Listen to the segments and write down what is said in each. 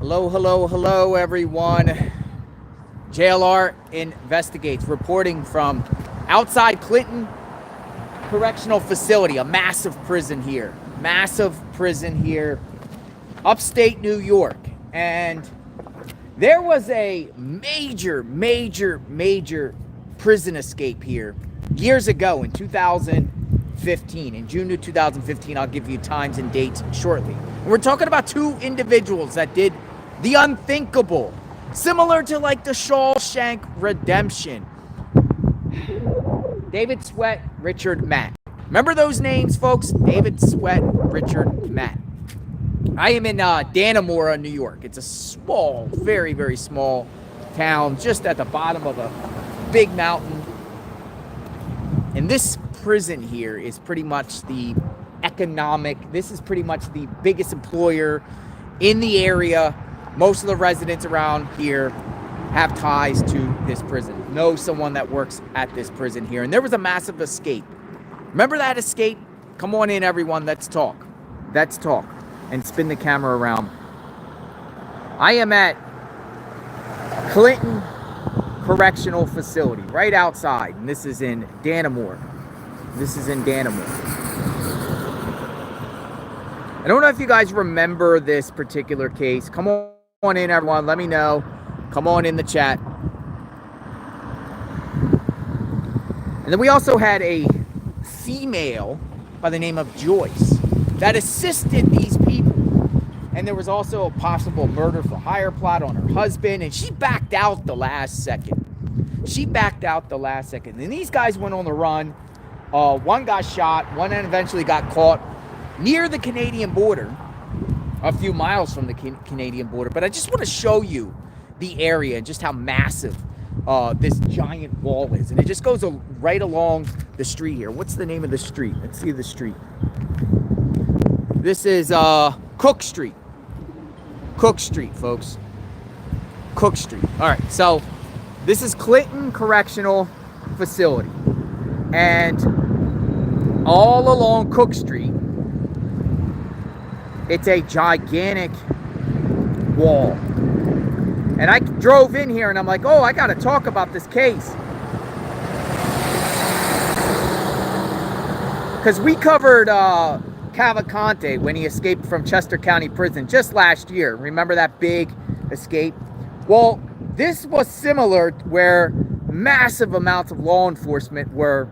Hello, hello, hello, everyone. JLR Investigates, reporting from outside Clinton Correctional Facility, a massive prison here. Upstate New York. And there was a major prison escape here years ago in 2015. In June of 2015, I'll give you times and dates shortly. And we're talking about two individuals that did the unthinkable, similar to like the Shawshank Redemption. David Sweat, Richard Matt. Remember those names, folks? David Sweat, Richard Matt. I am in Dannemora, New York. It's a small, very small town just at the bottom of a big mountain. And this prison here is pretty much this is pretty much the biggest employer in the area. Most of the residents around here have ties to this prison, know someone that works at this prison here. And there was a massive escape. Remember that escape? Come on in, everyone. Let's talk. And spin the camera around. I am at Clinton Correctional Facility, right outside. And this is in Dannemora. I don't know if you guys remember this particular case. Come on in, everyone. Let me know. Come on in the chat. And then we also had a female by the name of Joyce that assisted these people. And there was also a possible murder for hire plot on her husband. And she backed out the last second. And these guys went on the run. One got shot. One eventually got caught near the Canadian border, a few miles from the Canadian border. But I just want to show you the area and just how massive this giant wall is. And it just goes right along the street here. What's the name of the street? Let's see the street. This is Cook Street. Cook Street, folks. Cook Street. All right, so this is Clinton Correctional Facility. And all along Cook Street, it's a gigantic wall. And I drove in here and I'm like, oh, I got to talk about this case. Because we covered Cavalcante when he escaped from Chester County Prison just last year. Remember that big escape? Well, this was similar, where massive amounts of law enforcement were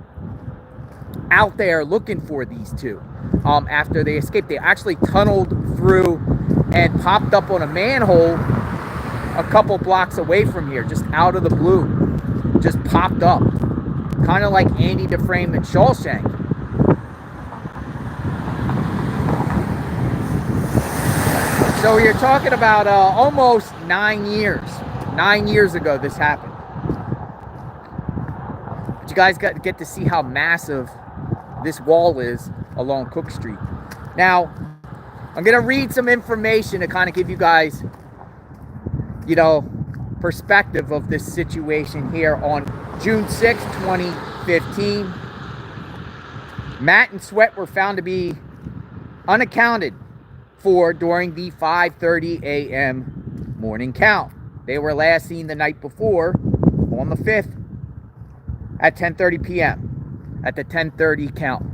out there looking for these two. After they escaped, they actually tunneled through and popped up on a manhole a couple blocks away from here, just out of the blue. Just popped up. Kind of like Andy Dufresne and Shawshank. So you're talking about almost 9 years. 9 years ago this happened. But you guys get to see how massive this wall is along Cook Street. Now, I'm going to read some information to kind of give you guys, perspective of this situation here on June 6, 2015. Matt and Sweat were found to be unaccounted for during the 5:30 a.m. morning count. They were last seen the night before, on the 5th, at 10:30 p.m. at the 10:30 count.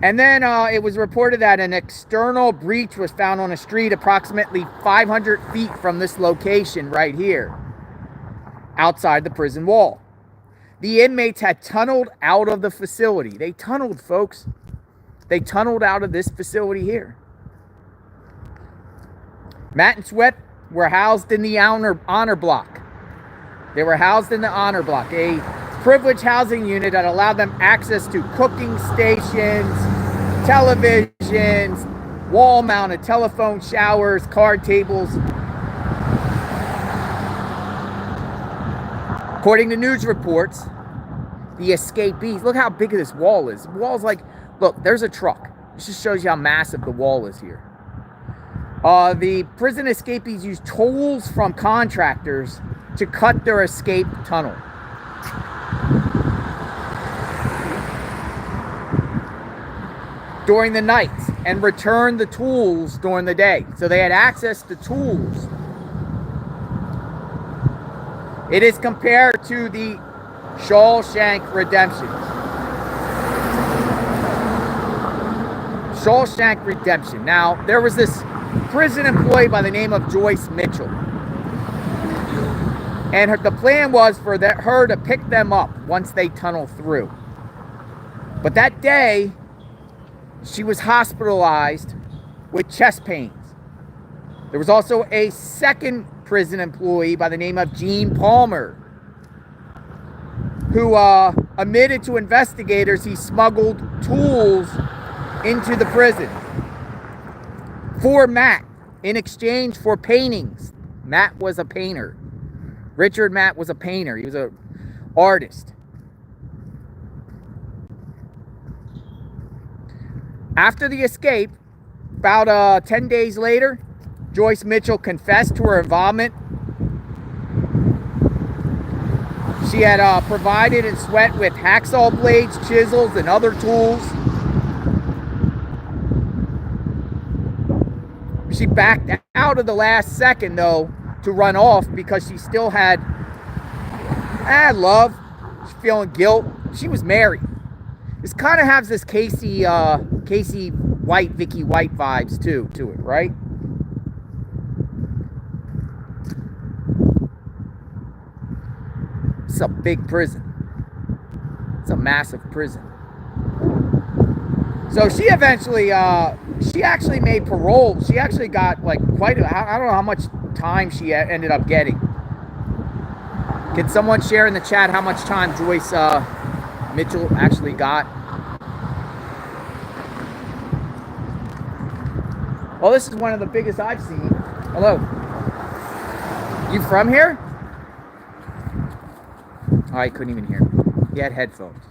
And then it was reported that an external breach was found on a street approximately 500 feet from this location right here, outside the prison wall. The inmates had tunneled out of the facility. They tunneled, folks. They tunneled out of this facility here. Matt and Sweat were housed in the honor block. They were housed in the honor block, a privileged housing unit that allowed them access to cooking stations, televisions, wall-mounted telephone showers, card tables. According to news reports, the escapees, look how big this wall is. The wall's like, look, there's a truck. This just shows you how massive the wall is here. The prison escapees used tools from contractors to cut their escape tunnel. During the night and return the tools during the day. So they had access to tools. It is compared to the Shawshank Redemption. Shawshank Redemption. Now, there was this prison employee by the name of Joyce Mitchell. And the plan was for her to pick them up once they tunnel through. But that day, she was hospitalized with chest pains. There was also a second prison employee by the name of Gene Palmer, who admitted to investigators he smuggled tools into the prison for Matt in exchange for paintings. Matt was a painter. Richard Matt was a painter. He was an artist. After the escape, about 10 days later, Joyce Mitchell confessed to her involvement. She had provided and Sweat with hacksaw blades, chisels, and other tools. She backed out of the last second, though, to run off because she still had love. She's feeling guilt. She was married. This kind of has this Casey White, Vicky White vibes too to it, right? It's a big prison. It's a massive prison. So she eventually, she actually made parole. She actually got like I don't know how much time she ended up getting. Can someone share in the chat how much time Joyce Mitchell actually got? Well, this is one of the biggest I've seen. Hello. You from here? Oh, I couldn't even hear him. He had headphones.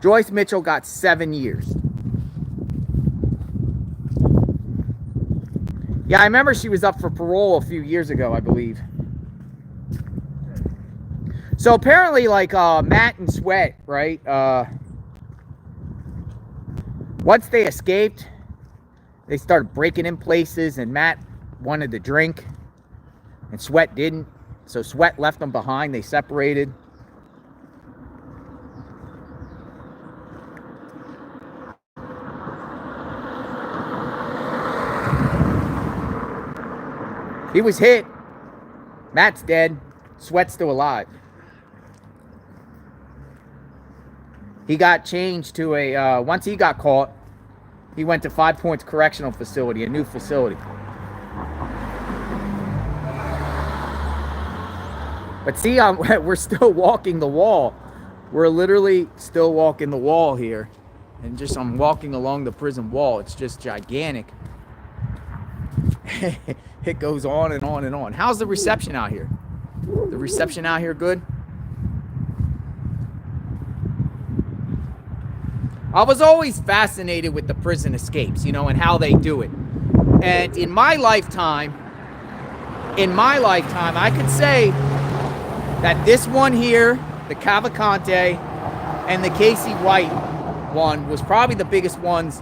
Joyce Mitchell got 7 years. Yeah, I remember she was up for parole a few years ago, I believe. So apparently, like Matt and Sweat, right? Once they escaped, they started breaking in places, and Matt wanted to drink, and Sweat didn't. So Sweat left them behind. They separated. He was hit. Matt's dead. Sweat's still alive. He got changed to a, once he got caught, he went to 5 Points Correctional Facility, a new facility. But see, we're still walking the wall. We're literally still walking the wall here. And just, I'm walking along the prison wall. It's just gigantic. It goes on and on and on. How's the reception out here? The reception out here good? I was always fascinated with the prison escapes, you know, and how they do it. And in my lifetime, I could say that this one here, the Cavalcante, and the Casey White one was probably the biggest ones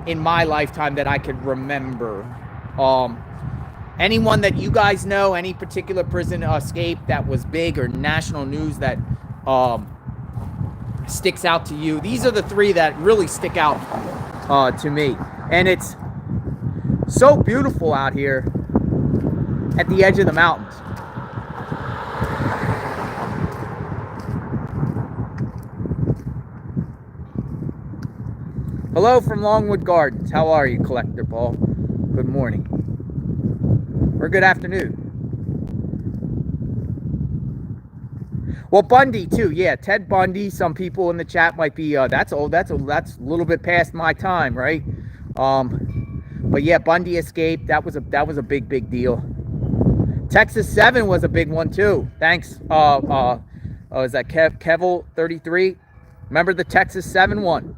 in my lifetime that I could remember. Anyone that you guys know, any particular prison escape that was big or national news that sticks out to you? These are the three that really stick out to me. And it's so beautiful out here at the edge of the mountains. Hello from Longwood Gardens. How are you, Collector Paul? Good morning. Or good afternoon. Well, Bundy too. Yeah, Ted Bundy. Some people in the chat might be that's old. That's a little bit past my time, right? But yeah, Bundy escaped. That was a big deal. Texas 7 was a big one too. Thanks. Is that Keval 33? Remember the Texas 7 one?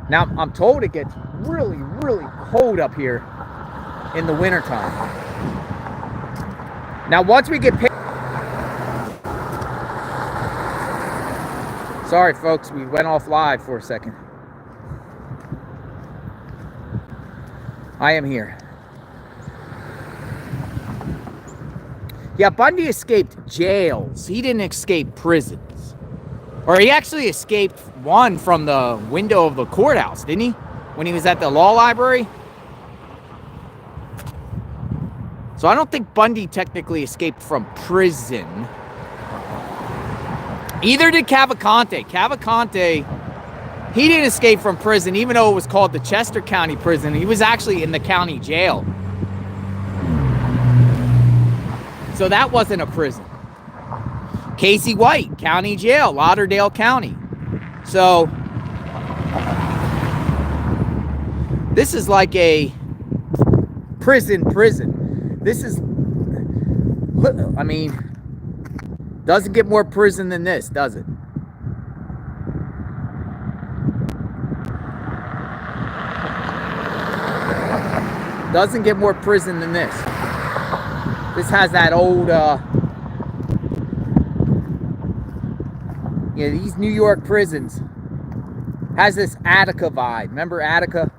Now, I'm told it gets really, really cold up here in the wintertime. Now, once we get Sorry, folks, we went off live for a second. I am here. Yeah, Bundy escaped jails. He didn't escape prisons. Or he actually escaped one from the window of the courthouse, didn't he? When he was at the law library. So I don't think Bundy technically escaped from prison. Either did Cavalcante. Cavalcante, he didn't escape from prison, even though it was called the Chester County Prison. He was actually in the county jail. So that wasn't a prison. Casey White, county jail, Lauderdale County. So this is like a prison. This is, I mean, doesn't get more prison than this, does it? Doesn't get more prison than this. This has that old, these New York prisons has this Attica vibe. Remember Attica?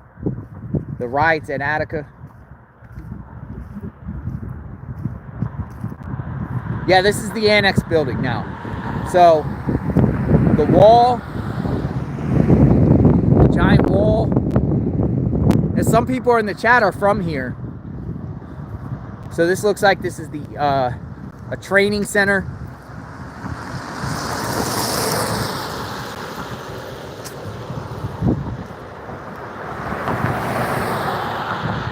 The riots at Attica? Yeah, this is the annex building now. So, the wall, the giant wall, and some people in the chat are from here. So this looks like this is the a training center.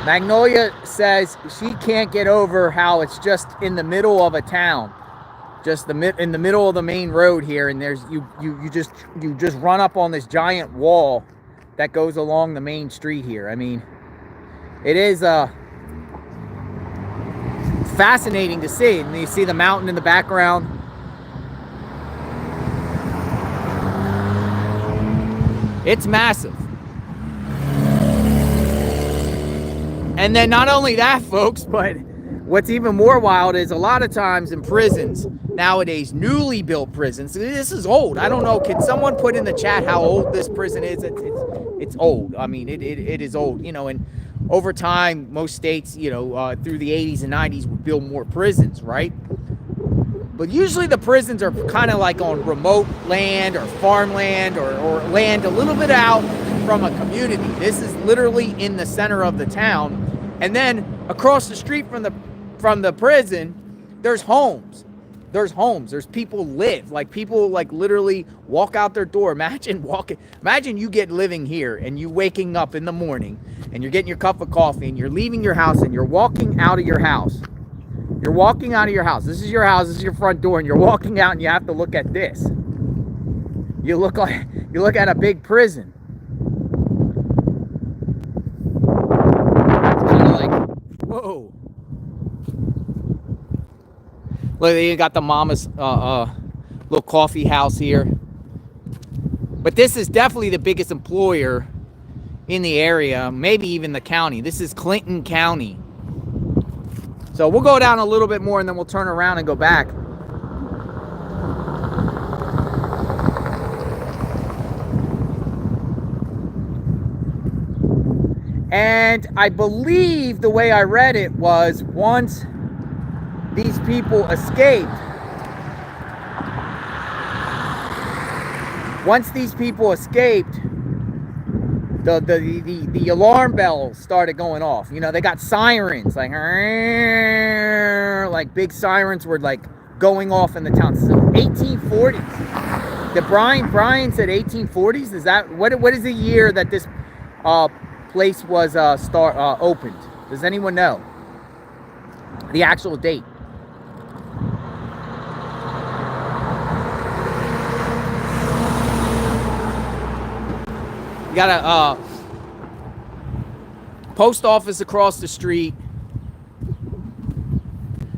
Magnolia says she can't get over how it's just in the middle of a town, just in the middle of the main road here, and there's you just run up on this giant wall that goes along the main street here. I mean, it is fascinating to see. And you see the mountain in the background. It's massive. And then not only that, folks, but what's even more wild is a lot of times in prisons nowadays, newly built prisons, this is old. I don't know, can someone put in the chat how old this prison is? It's old. I mean, it is old, and over time, most states, through the 80s and 90s would build more prisons, right? But usually the prisons are kind of like on remote land or farmland or land a little bit out from a community. This is literally in the center of the town. And then across the street from the prison, there's homes. There's people live. Like people literally walk out their door. Imagine you get living here and you waking up in the morning and you're getting your cup of coffee and you're leaving your house and you're walking out of your house. You're walking out of your house. This is your house. This is your front door, and you're walking out, and you have to look at this. You look at a big prison. It's kind of like, whoa. Look, you got the mama's little coffee house here. But this is definitely the biggest employer in the area, maybe even the county. This is Clinton County. So we'll go down a little bit more and then we'll turn around and go back. And I believe the way I read it was once these people escaped, the alarm bells started going off. They got sirens, like big sirens were going off in the town. So 1840s. Did Brian said 1840s? Is that what is the year that this place was opened? Does anyone know the actual date? You got a post office across the street.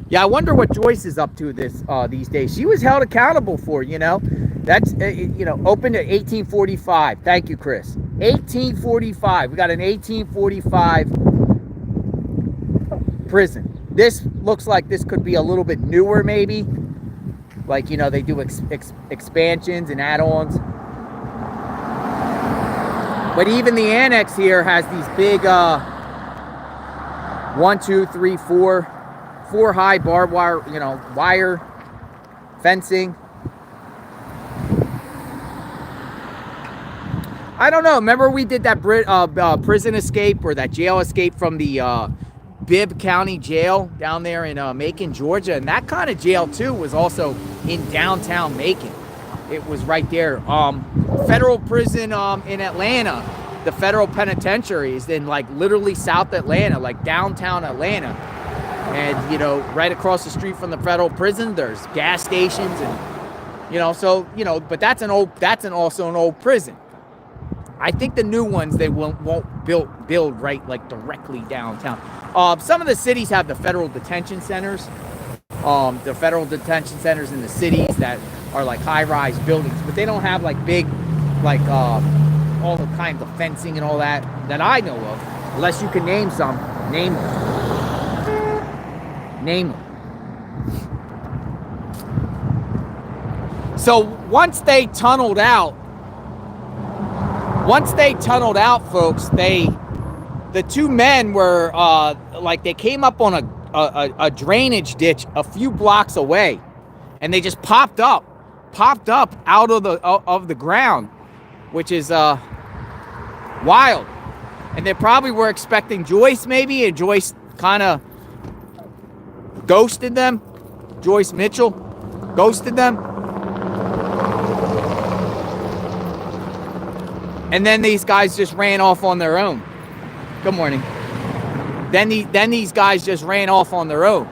Yeah, I wonder what Joyce is up to these days. She was held accountable for, that's opened at 1845. Thank you, Chris. 1845. We got an 1845 prison. This looks like this could be a little bit newer, maybe. Like, you know, they do expansions and add-ons. But even the annex here has these big 1, 2, 3, 4 high barbed wire, you know, wire fencing. I don't know. Remember we did that prison escape, or that jail escape from the Bibb County Jail down there in Macon, Georgia, and that kind of jail too was also in downtown Macon. It was right there. Federal prison in Atlanta, the federal penitentiary is in like literally South Atlanta, like downtown Atlanta. And, you know, right across the street from the federal prison, there's gas stations and, you know, so, you know, but that's also an old prison. I think the new ones, they won't build right, like, directly downtown. Some of the cities have the federal detention centers. The federal detention centers in the cities that are like high-rise buildings, but they don't have like big, like, all the kinds of fencing and all that I know of. Unless you can name some. Name them. So once they tunneled out, folks, the two men were like, they came up on a drainage ditch a few blocks away, and they just popped up out of the ground, which is wild. And they probably were expecting Joyce, maybe, and Joyce kind of ghosted them. Joyce Mitchell ghosted them. And then these guys just ran off on their own. Good morning. Then these guys just ran off on their own.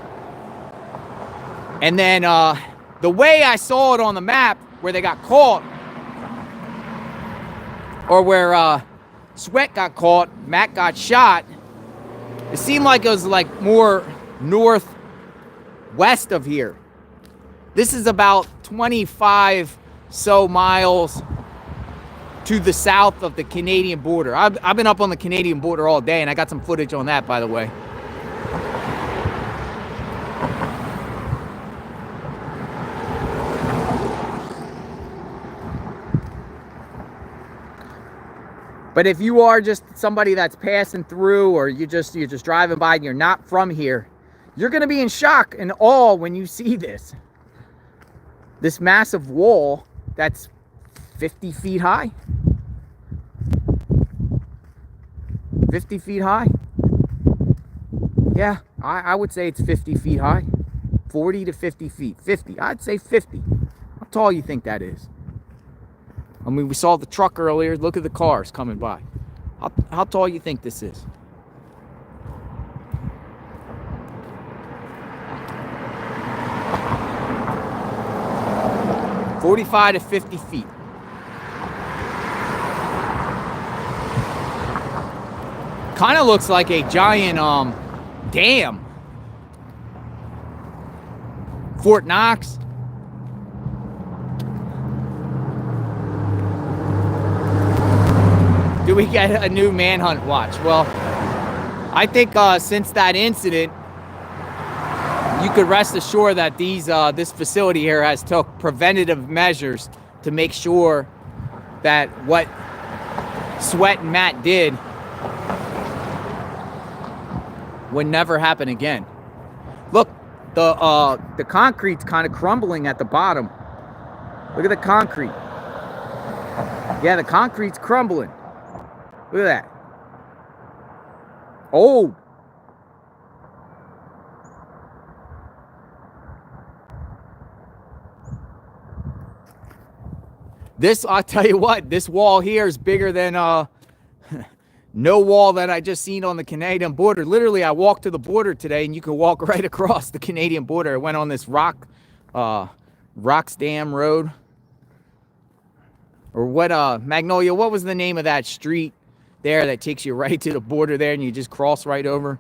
And then the way I saw it on the map, where they got caught, or where Sweat got caught, Matt got shot, it seemed like it was like more northwest of here. This is about 25 so miles to the south of the Canadian border. I've been up on the Canadian border all day, and I got some footage on that, by the way. But if you are just somebody that's passing through, or you're just driving by and you're not from here, you're going to be in shock and awe when you see this. This massive wall that's 50 feet high. 50 feet high. Yeah, I would say it's 50 feet high. 40 to 50 feet. 50. I'd say 50. How tall you think that is? I mean, we saw the truck earlier. Look at the cars coming by. How tall you think this is? $45 to 50 feet. Kind of looks like a giant dam. Fort Knox. Do we get a new manhunt watch? Well, I think since that incident, you could rest assured that this facility here has took preventative measures to make sure that what Sweat and Matt did would never happen again. Look, the concrete's kind of crumbling at the bottom. Look at the concrete. Yeah, the concrete's crumbling. Look at that. Oh. This, I'll tell you what, this wall here is bigger than no wall that I just seen on the Canadian border. Literally, I walked to the border today, and you can walk right across the Canadian border. I went on this Roxdam Road. Or what, Magnolia, what was the name of that street there that takes you right to the border there, and you just cross right over?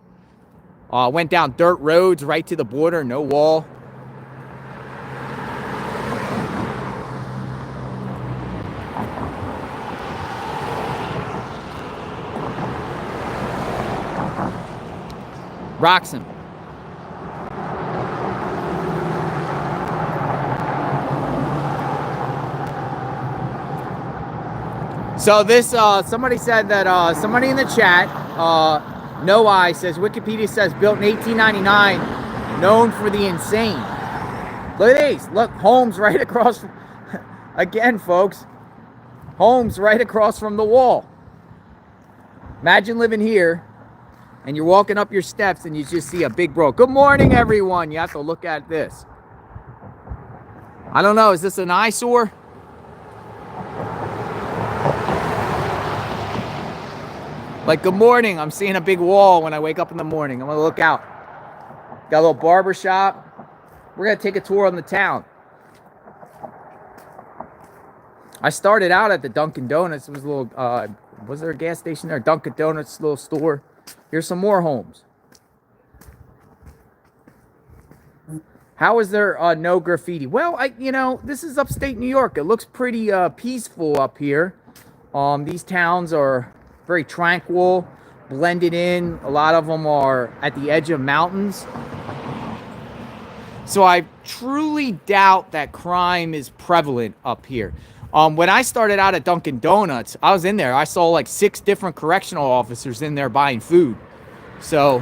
Went down dirt roads right to the border, no wall. Roxham. So this, somebody said that, somebody in the chat, No Eye says, Wikipedia says built in 1899, known for the insane. Look at these. Look, homes right across from, again, folks, homes right across from the wall. Imagine living here, and you're walking up your steps, and you just see a big bro. Good morning, everyone. You have to look at this. I don't know. Is this an eyesore? Like, good morning. I'm seeing a big wall when I wake up in the morning. I'm going to look out. Got a little barber shop. We're going to take a tour on the town. I started out at the Dunkin' Donuts. It was a little, was there a gas station there? Dunkin' Donuts, little store. Here's some more homes. How is there no graffiti? Well, you know, this is upstate New York. It looks pretty peaceful up here. These towns are very tranquil, blended in. A lot of them are at the edge of mountains. So I truly doubt that crime is prevalent up here. When I started out at Dunkin' Donuts, I was in there. I saw like 6 different correctional officers in there buying food. So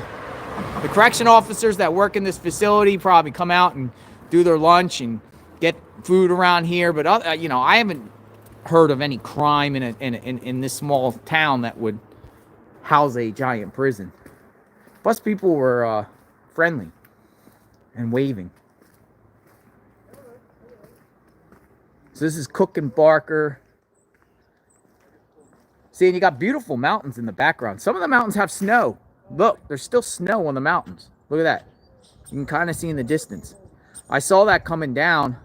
the correctional officers that work in this facility probably come out and do their lunch and get food around here. But, you know, I haven't heard of any crime in this small town that would house a giant prison. Plus, people were friendly and waving. So this is Cook and Barker. See, and you got beautiful mountains in the background. Some of the mountains have snow. Look, there's still snow on the mountains. Look at that. You can kind of see in the distance. I saw that coming down.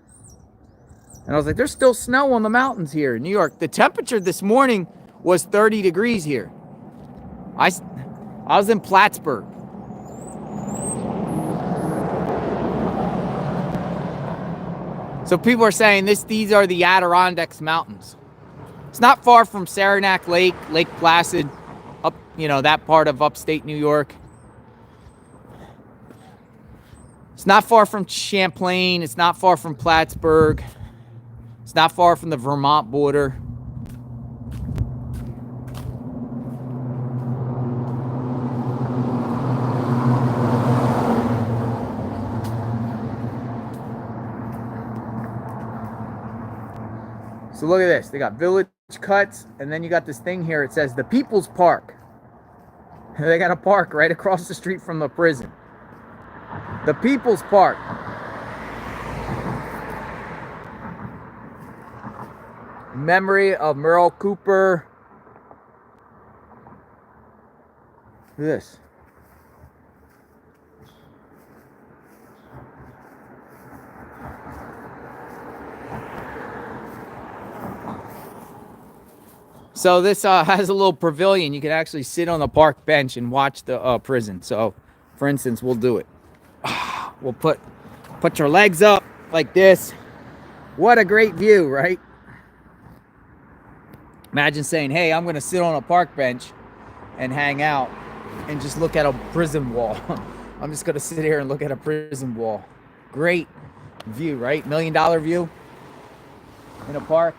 And I was like, there's still snow on the mountains here in New York. The temperature this morning was 30 degrees here. I was in Plattsburgh. So people are saying these are the Adirondacks Mountains. It's not far from Saranac Lake, Lake Placid, up, you know, that part of upstate New York. It's not far from Champlain. It's not far from Plattsburgh. It's not far from the Vermont border. So look at this. They got village cuts, and then you got this thing here. It says the People's Park. They got a park right across the street from the prison. The People's Park. Memory of Merle Cooper. Look at this. So this has a little pavilion. You can actually sit on the park bench and watch the prison. So, for instance, we'll do it. We'll put your legs up like this. What a great view, right? Imagine saying, hey, I'm going to sit on a park bench and hang out and just look at a prison wall. I'm just going to sit here and look at a prison wall. Great view, right? $1 million view in a park.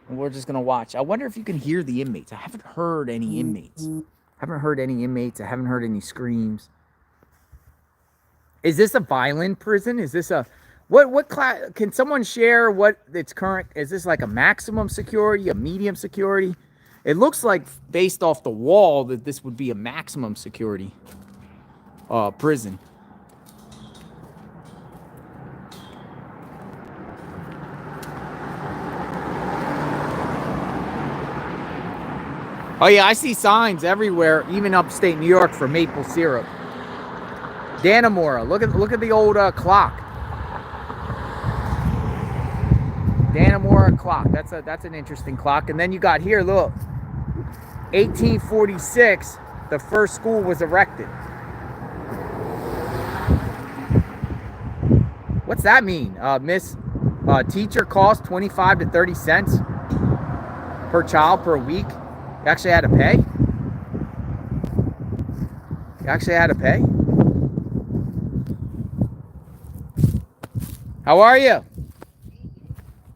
And we're just going to watch. I wonder if you can hear the inmates. I haven't heard any inmates. I haven't heard any screams. Is this a violent prison? Is this a... What class... Can someone share what its current... Is this like a maximum security, a medium security? It looks like, based off the wall, that this would be a maximum security prison. Oh yeah, I see signs everywhere, even upstate New York, for maple syrup. Dannemora, look at the old clock. Dannemora clock. That's an interesting clock. And then you got here, look, 1846, the first school was erected. What's that mean? Teacher cost 25 to 30 cents per child per week. You actually had to pay? How are you?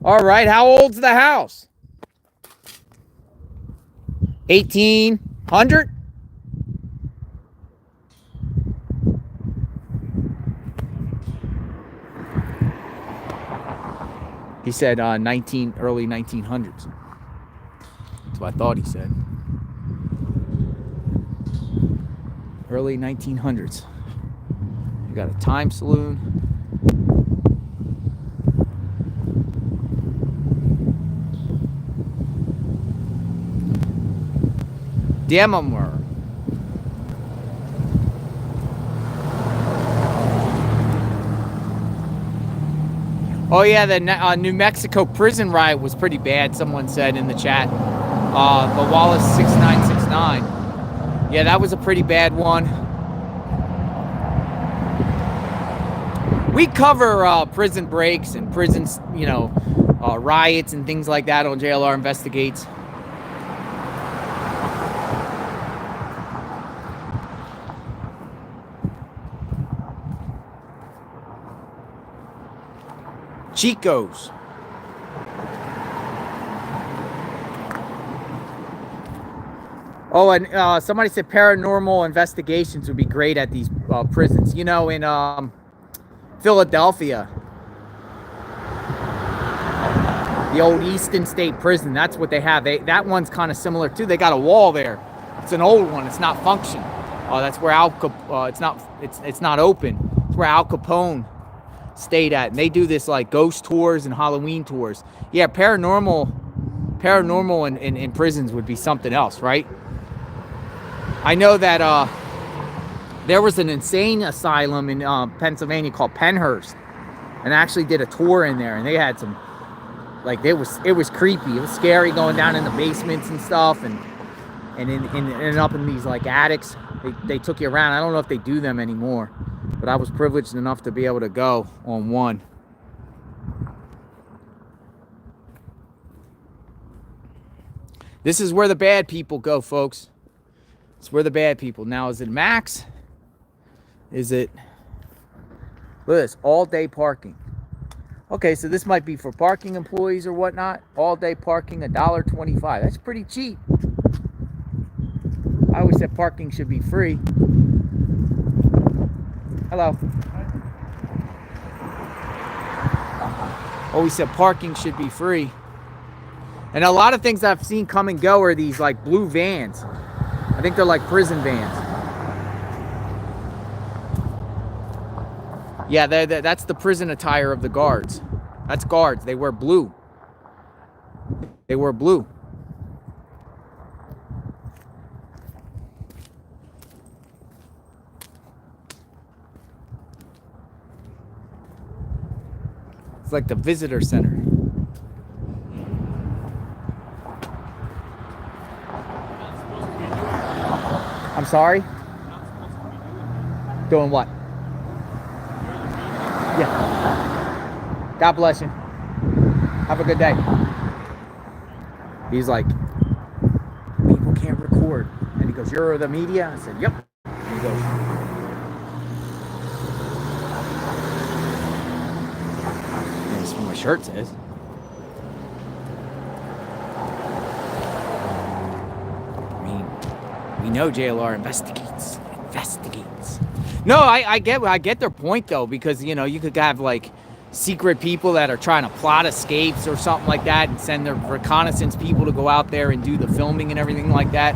All right, how old's the house? 1800? He said early 1900s. That's what I thought he said. Early 1900s. You got a time saloon. Dannemora. Oh yeah, the New Mexico prison riot was pretty bad, someone said in the chat. But Wallace 6969. Yeah, that was a pretty bad one. We cover prison breaks and prisons, riots and things like that on JLR Investigates. Chicos. Oh, and somebody said paranormal investigations would be great at these prisons. In Philadelphia, the old Easton State Prison, that's what they have. That one's kind of similar too. They got a wall there. It's an old one. It's not functioning. That's where it's not open. It's where Al Capone stayed at, and they do this like ghost tours and Halloween tours. Yeah, paranormal in prisons would be something else, right? I know that there was an insane asylum in Pennsylvania called Penhurst, and I actually did a tour in there, and they had some, like, it was creepy. It was scary going down in the basements and stuff, and up in these like attics. They took you around. I don't know if they do them anymore, but I was privileged enough to be able to go on one. This is where the bad people go, folks. It's where the bad people. Now, is it max? Is it? Look at this, all day parking. Okay, so this might be for parking employees or whatnot. All day parking, $1.25. That's pretty cheap. I always said parking should be free. Hello. Always said parking should be free. And a lot of things I've seen come and go are these like blue vans. I think they're like prison vans. Yeah, that's the prison attire of the guards. That's guards. They wear blue. They wear blue. It's like the visitor center. I'm sorry? Doing what? Yeah. God bless you. Have a good day. He's like, people can't record. And he goes, you're the media? I said, yep. And he goes, that's what my shirt says. We know JLR investigates. No, I get their point though, because you could have like secret people that are trying to plot escapes or something like that, and send their reconnaissance people to go out there and do the filming and everything like that.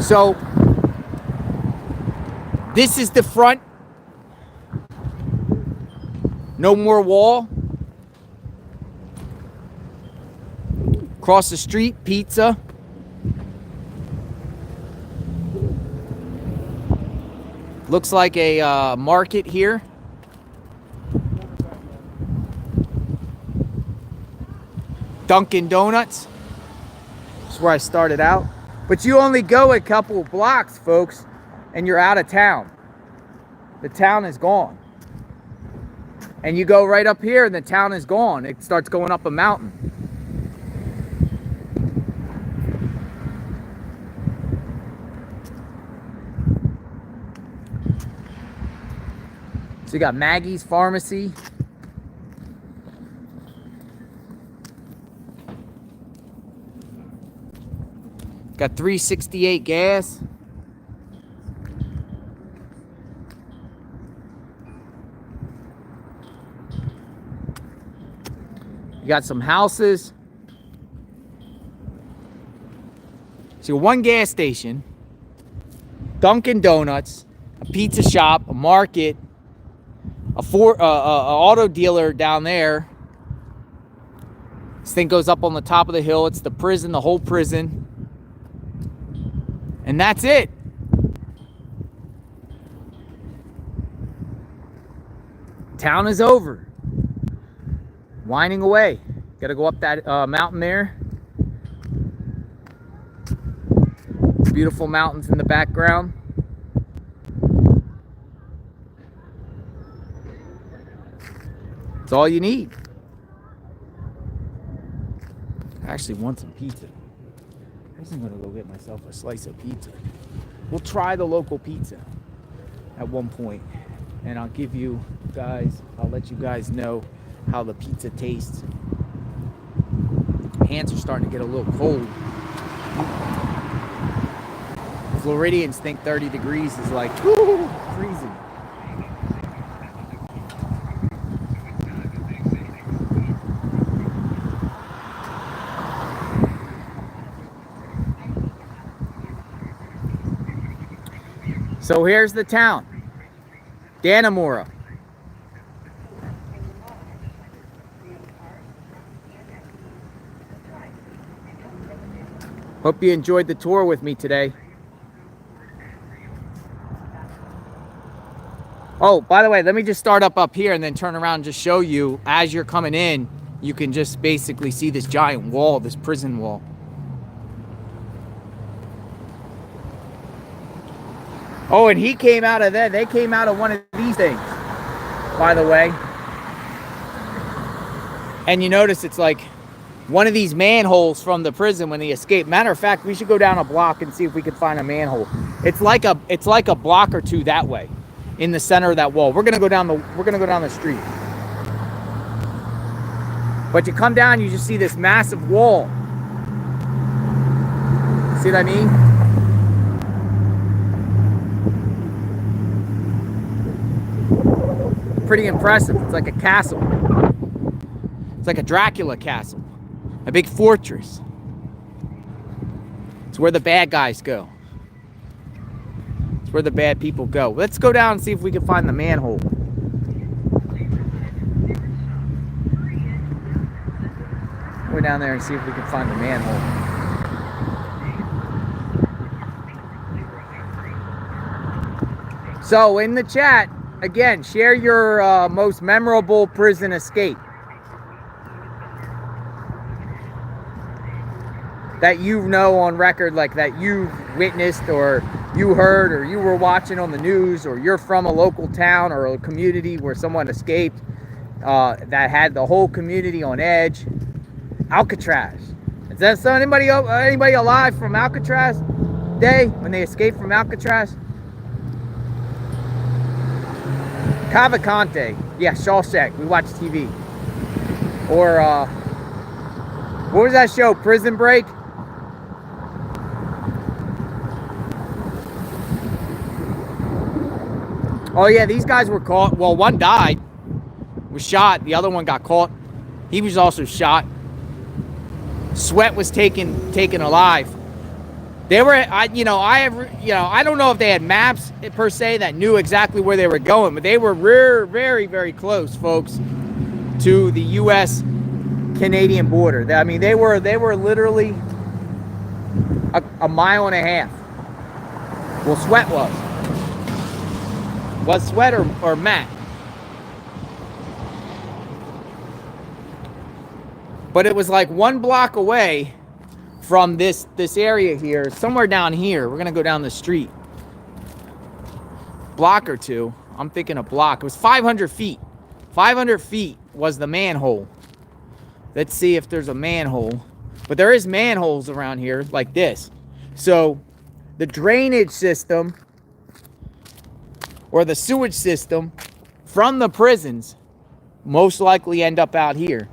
So this is the front. No more wall. Across the street, pizza. Looks like a market here. Dunkin' Donuts. That's where I started out. But you only go a couple of blocks, folks, and you're out of town. The town is gone. And you go right up here and the town is gone. It starts going up a mountain. So you got Maggie's Pharmacy. Got 368 gas. You got some houses. So one gas station, Dunkin' Donuts, a pizza shop, a market, a auto dealer down there. This thing goes up on the top of the hill. It's the prison, the whole prison. And that's it. Town is over. Winding away. Got to go up that mountain there. Beautiful mountains in the background. It's all you need. I actually want some pizza. I guess I'm gonna go get myself a slice of pizza. We'll try the local pizza at one point, and I'll give you guys, I'll let you guys know how the pizza tastes. Hands are starting to get a little cold. Floridians think 30 degrees is like, whoo, freezing. So here's the town, Dannemora. Hope you enjoyed the tour with me today. Oh, by the way, let me just start up here and then turn around and just show you, as you're coming in, you can just basically see this giant wall, this prison wall. Oh, and he came out of that. They came out of one of these things, by the way. And you notice it's like one of these manholes from the prison when they escaped. Matter of fact, we should go down a block and see if we can find a manhole. It's like a block or two that way, in the center of that wall. We're gonna go down the street. But you come down, you just see this massive wall. See what I mean? Pretty impressive. It's like a castle. It's like a Dracula castle. A big fortress. It's where the bad guys go. It's where the bad people go. Let's go down and see if we can find the manhole. Go down there and see if we can find the manhole. So in the chat, again, share your most memorable prison escape that you know on record, like that you witnessed or you heard or you were watching on the news, or you're from a local town or a community where someone escaped that had the whole community on edge. Alcatraz. Is that anybody alive from Alcatraz day when they escaped from Alcatraz? Cavalcante. Yeah, Shawshank. We watch TV. Or what was that show? Prison Break? Oh yeah, these guys were caught. Well, one died, was shot. The other one got caught. He was also shot. Sweat was taken alive. They were, I don't know if they had maps per se that knew exactly where they were going, but they were very, very close, folks, to the U.S.-Canadian border. I mean, they were literally a mile and a half. Well, Sweat was. Was Sweat or Matt? But it was like 1 block away from this area here, somewhere down here. We're gonna go down the street. Block or two. I'm thinking a block. It was 500 feet. 500 feet was the manhole. Let's see if there's a manhole. But there is manholes around here like this. So the drainage system or the sewage system from the prisons most likely end up out here.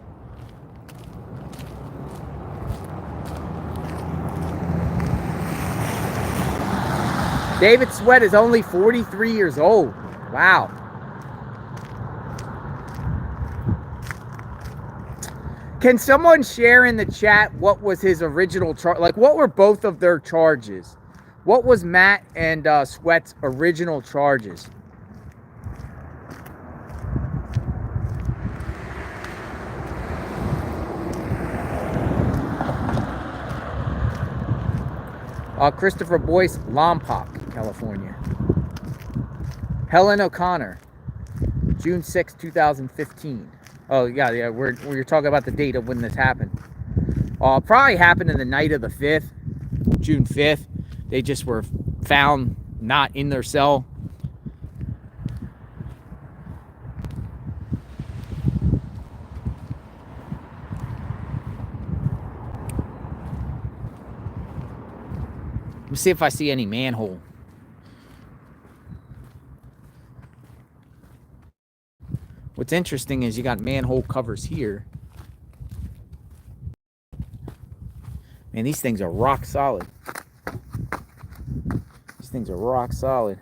David Sweat is only 43 years old. Wow. Can someone share in the chat what was his original charge? Like, what were both of their charges? What was Matt and Sweat's original charges? Christopher Boyce, Lompoc, California. Helen O'Connor, June 6, 2015. Oh, yeah, we're talking about the date of when this happened. Probably happened in the night of the 5th, June 5th. They just were found not in their cell. Let me see if I see any manhole. What's interesting is you got manhole covers here. Man, these things are rock solid. These things are rock solid.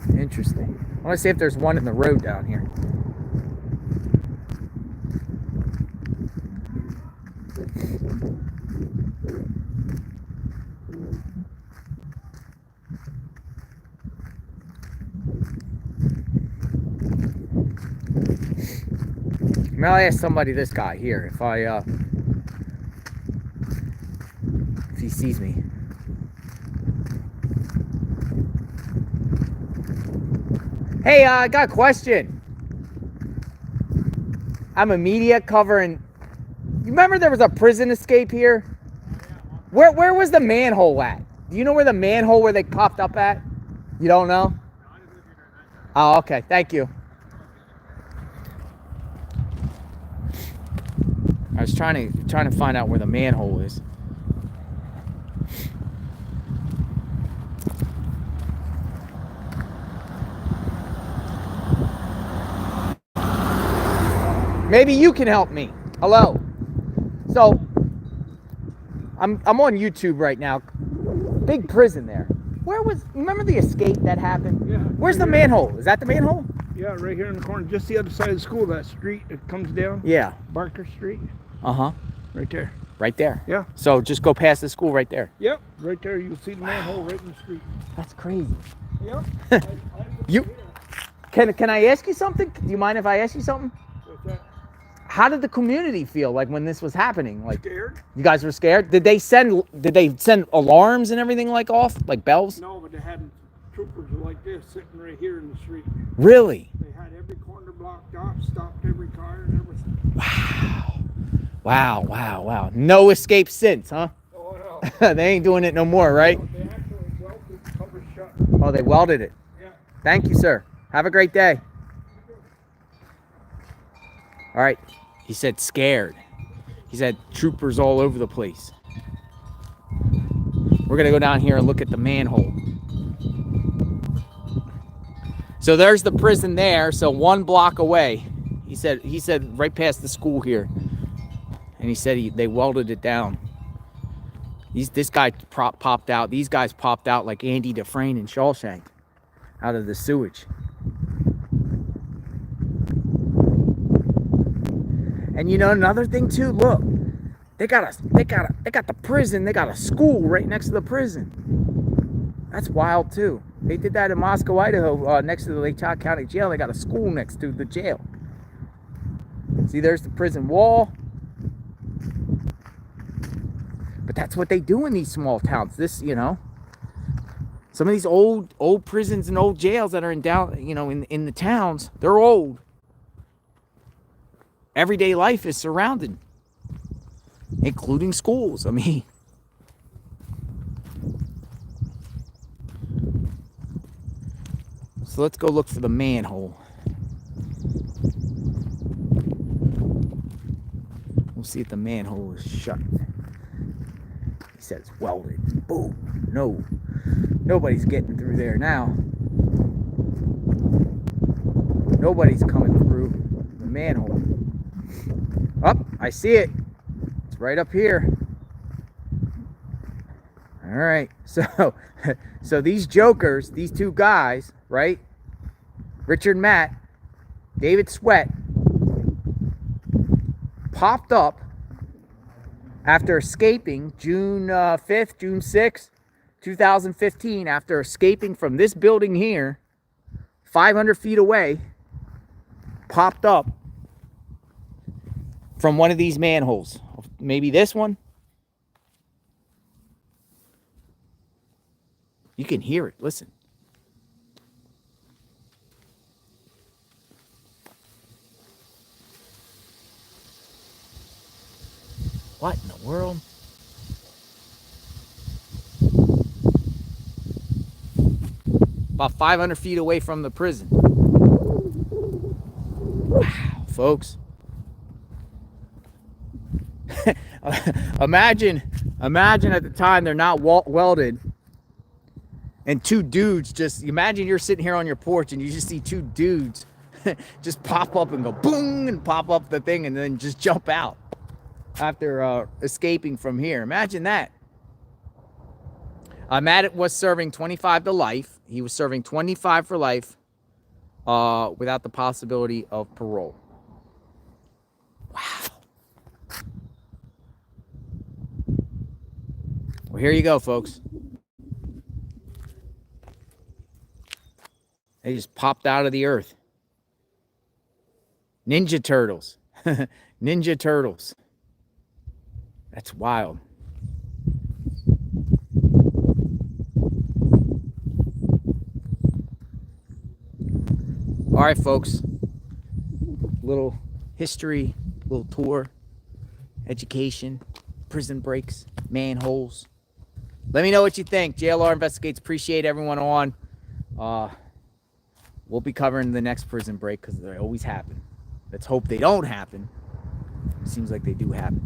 Interesting. I want to see if there's one in the road down here. I'll ask somebody, this guy here, if he sees me. Hey, I got a question. I'm a media covering. You remember there was a prison escape here? Where was the manhole at? Do you know where the manhole where they popped up at? You don't know? Oh, okay. Thank you. I was trying to find out where the manhole is. Maybe you can help me. Hello. So I'm on YouTube right now. Big prison there. Remember the escape that happened? Yeah. Where's the manhole? Is that the manhole? Yeah, right here in the corner, just the other side of the school, that street that comes down. Yeah. Barker Street. Uh-huh. Right there. Right there. Yeah. So just go past the school right there. Yep. Right there, you'll see the manhole right in the street. That's crazy. Yep. Can I ask you something? Do you mind if I ask you something? What's that? How did the community feel like when this was happening? Like, Scared? You guys were scared? Did they send alarms and everything like off? Like bells? No, but they had troopers like this sitting right here in the street. Really? They had every corner blocked off, stopped every car and everything. Wow. No escape since, huh? Oh, no. They ain't doing it no more, right? They actually welded the cover shut. Oh, they welded it. Yeah. Thank you, sir. Have a great day. All right. He said scared. He said troopers all over the place. We're going to go down here and look at the manhole. So there's the prison there. So 1 block away. He said right past the school here. And he said they welded it down. This guy popped out. These guys popped out like Andy Dufresne in Shawshank out of the sewage. And you know another thing too. Look, they got the prison. They got a school right next to the prison. That's wild too. They did that in Moscow, Idaho, next to the Lake Tahoe County Jail. They got a school next to the jail. See, there's the prison wall. But that's what they do in these small towns. Some of these old prisons and old jails that are in the towns, they're old. Everyday life is surrounded, including schools. I mean, so let's go look for the manhole. We'll see if the manhole is shut. He said it's welded. Boom. No. Nobody's getting through there now. Nobody's coming through the manhole. Oh, I see it. It's right up here. All right. So, so these jokers, these two guys, right? Richard and Matt, David Sweat, popped up after escaping June 5th, June 6th, 2015, after escaping from this building here, 500 feet away, popped up from one of these manholes. Maybe this one. You can hear it. Listen. What in the world? About 500 feet away from the prison. Wow, folks. Imagine at the time they're not welded, and two dudes just, imagine you're sitting here on your porch and you just see two dudes just pop up and go boom and pop up the thing and then just jump out after escaping from here. Imagine that. Matt was serving 25 to life. He was serving 25 for life without the possibility of parole. Wow. Well, here you go, folks. They just popped out of the earth. Ninja Turtles. Ninja Turtles. That's wild. All right, folks. Little history, little tour, education, prison breaks, manholes. Let me know what you think. JLR Investigates. Appreciate everyone on. We'll be covering the next prison break because they always happen. Let's hope they don't happen. It seems like they do happen.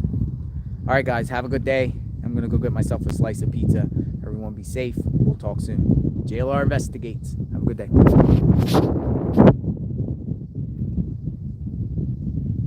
All right, guys, have a good day. I'm going to go get myself a slice of pizza. Everyone be safe. We'll talk soon. JLR Investigates. Have a good day.